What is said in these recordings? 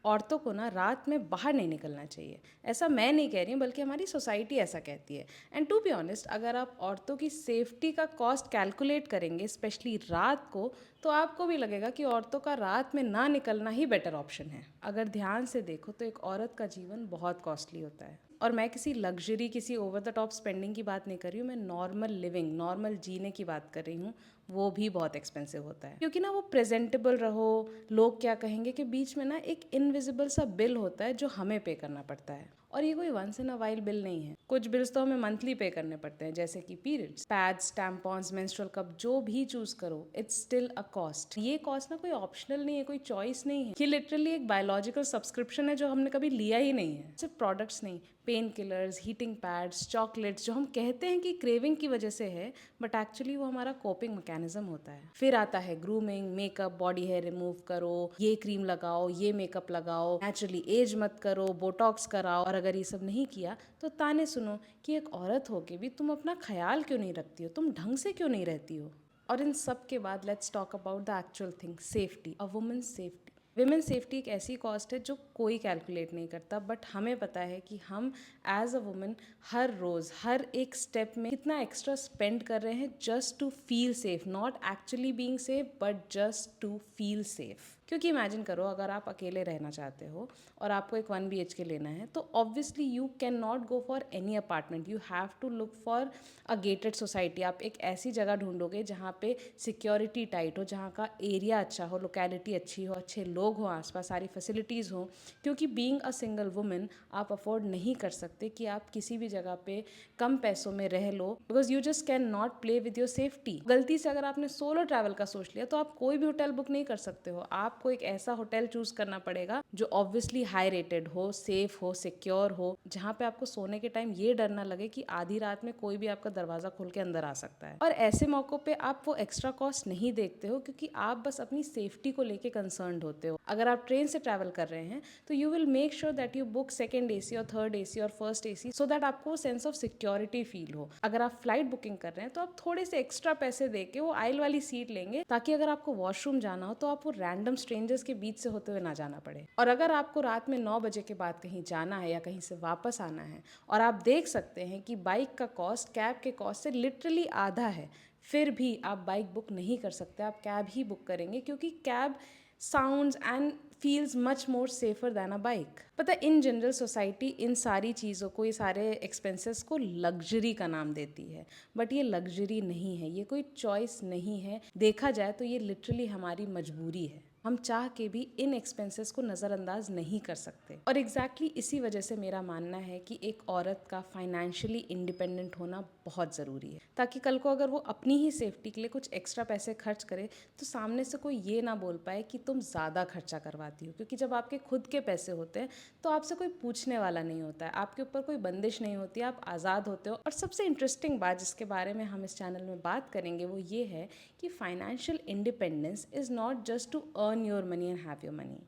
औरतों को ना रात में बाहर नहीं निकलना चाहिए। ऐसा मैं नहीं कह रही हूँ, बल्कि हमारी सोसाइटी ऐसा कहती है। एंड टू बी ऑनेस्ट, अगर आप औरतों की सेफ्टी का कॉस्ट कैलकुलेट करेंगे, स्पेशली रात को, तो आपको भी लगेगा कि औरतों का रात में ना निकलना ही बेटर ऑप्शन है। अगर ध्यान से देखो तो एक औरत का जीवन बहुत कॉस्टली होता है। और मैं किसी लग्जरी, किसी ओवर द टॉप स्पेंडिंग की बात नहीं कर रही हूँ, मैं नॉर्मल लिविंग, नॉर्मल जीने की बात कर रही हूँ। वो भी बहुत एक्सपेंसिव होता है, क्योंकि ना वो प्रेजेंटेबल रहो, लोग क्या कहेंगे के बीच में ना एक इनविजिबल सा बिल होता है जो हमें पे करना पड़ता है। और ये कोई once in a while bill नहीं है। कुछ बिल्स तो हमें मंथली पे करने पड़ते हैं, जैसे कि periods, pads, tampons, menstrual cup, जो भी चूज करो, इट्स स्टिल अ कॉस्ट। ये कॉस्ट ना कोई ऑप्शनल नहीं है, कोई चॉइस नहीं है। ये लिटरली एक बायोलॉजिकल सब्सक्रिप्शन है जो हमने कभी लिया ही नहीं है। सिर्फ प्रोडक्ट्स नहीं, pain killers, heating pads, chocolates, जो हम कहते हैं कि क्रेविंग की वजह से है, बट एक्चुअली वो हमारा कोपिंग मैकेनिज्म होता है। फिर आता है grooming, makeup, body hair remove करो, ये क्रीम लगाओ, ये मेकअप लगाओ, नेचुरली एज मत करो, बोटॉक्स कराओ। और अगर ये सब नहीं किया तो ताने सुनो कि एक औरत होके भी तुम अपना ख्याल क्यों नहीं रखती हो, तुम ढंग से क्यों नहीं रहती हो। और इन सब के बाद let's talk about the actual thing, safety, a women safety. Women safety एक ऐसी कॉस्ट है जो कोई कैलकुलेट नहीं करता, बट हमें पता है कि हम एज अ वुमेन हर रोज़, हर एक स्टेप में कितना एक्स्ट्रा स्पेंड कर रहे हैं just to feel safe, not actually being safe, but just to feel safe. क्योंकि इमेजिन करो, अगर आप अकेले रहना चाहते हो और आपको एक 1 BHK लेना है, तो obviously you can not go for any apartment, you have to look for a gated society. आप एक ऐसी जगह ढूंढोगे जहाँ पे सिक्योरिटी टाइट हो, जहाँ का एरिया अच्छा हो, लोकेलिटी अच्छी हो, अच्छे लोग हो आसपास, सारी फैसिलिटीज़ हो। क्योंकि बीइंग अ सिंगल वुमेन आप अफोर्ड नहीं कर सकते कि आप किसी भी जगह पे कम पैसों में रह लो, because you just can not play with your safety. गलती से अगर आपने सोलो ट्रैवल का सोच लिया तो आप कोई भी होटल बुक नहीं कर सकते हो। आपको एक ऐसा होटल चूज करना पड़ेगा जो ऑब्वियसली हाई रेटेड हो, सेफ हो, सिक्योर हो, जहाँ पे आपको सोने के टाइम ये डर ना लगे कि आधी रात में कोई भी आपका दरवाजा खोल के अंदर आ सकता है। और ऐसे मौकों पे आप वो एक्स्ट्रा कॉस्ट नहीं देखते हो, क्योंकि आप बस अपनी सेफ्टी को लेके कंसर्न्ड होते हो। अगर आप ट्रेन से ट्रैवल कर रहे हैं तो you will make sure that you book second AC और थर्ड AC और फर्स्ट AC, सो दैट आपको सेंस ऑफ सिक्योरिटी फील हो। अगर आप फ्लाइट बुकिंग कर रहे हैं तो आप थोड़े से एक्स्ट्रा पैसे दे के वो आइल वाली सीट लेंगे, ताकि अगर आपको वॉशरूम जाना हो तो आप वो रैंडम स्ट्रेंजर्स के बीच से होते हुए ना जाना पड़े। और अगर आपको रात में 9 बजे के बाद कहीं जाना है या कहीं से वापस आना है, और आप देख सकते हैं कि बाइक का कॉस्ट कैब के कॉस्ट से लिटरली आधा है, फिर भी आप बाइक बुक नहीं कर सकते, आप कैब ही बुक करेंगे, क्योंकि cab sounds and feels much more safer then a bike. पता है, इन जनरल सोसाइटी इन सारी चीज़ों को, ये सारे एक्सपेंसेस को लग्जरी का नाम देती है, बट ये लग्जरी नहीं है, ये कोई चॉइस नहीं है। देखा जाए तो ये लिटरली हमारी मजबूरी है। हम चाह के भी इन एक्सपेंसेस को नज़रअंदाज नहीं कर सकते। और एग्जैक्टली इसी वजह से मेरा मानना है कि एक औरत का फाइनेंशियली इंडिपेंडेंट होना बहुत ज़रूरी है, ताकि कल को अगर वो अपनी ही सेफ्टी के लिए कुछ एक्स्ट्रा पैसे खर्च करे तो सामने से कोई ये ना बोल पाए कि तुम ज़्यादा खर्चा करवाती हो। क्योंकि जब आपके खुद के पैसे होते हैं तो आपसे कोई पूछने वाला नहीं होता है, आपके ऊपर कोई बंदिश नहीं होती, आप आज़ाद होते हो। और सबसे इंटरेस्टिंग बात जिसके बारे में हम इस चैनल में बात करेंगे वो ये है कि financial independence is not just to earn your money and have your money,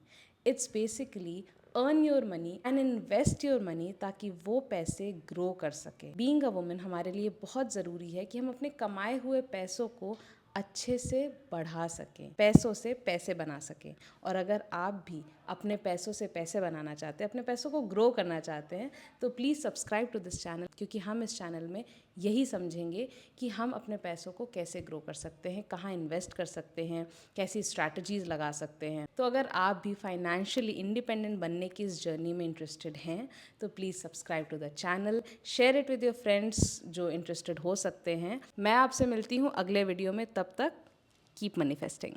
it's basically earn your money and invest your money, ताकि वो पैसे ग्रो कर सके। बीइंग अ वुमेन हमारे लिए बहुत ज़रूरी है कि हम अपने कमाए हुए पैसों को अच्छे से बढ़ा सकें, पैसों से पैसे बना सकें। और अगर आप भी अपने पैसों से पैसे बनाना चाहते हैं, अपने पैसों को ग्रो करना चाहते हैं, तो please subscribe to this channel, क्योंकि हम इस चैनल में यही समझेंगे कि हम अपने पैसों को कैसे ग्रो कर सकते हैं, कहाँ इन्वेस्ट कर सकते हैं, कैसी स्ट्रैटेजीज लगा सकते हैं। तो अगर आप भी फाइनेंशियली इंडिपेंडेंट बनने की इस जर्नी में इंटरेस्टेड हैं तो please subscribe to the channel, share it with your friends जो इंटरेस्टेड हो सकते हैं। मैं आपसे मिलती हूँ अगले वीडियो में, तब तक कीप मैनिफेस्टिंग।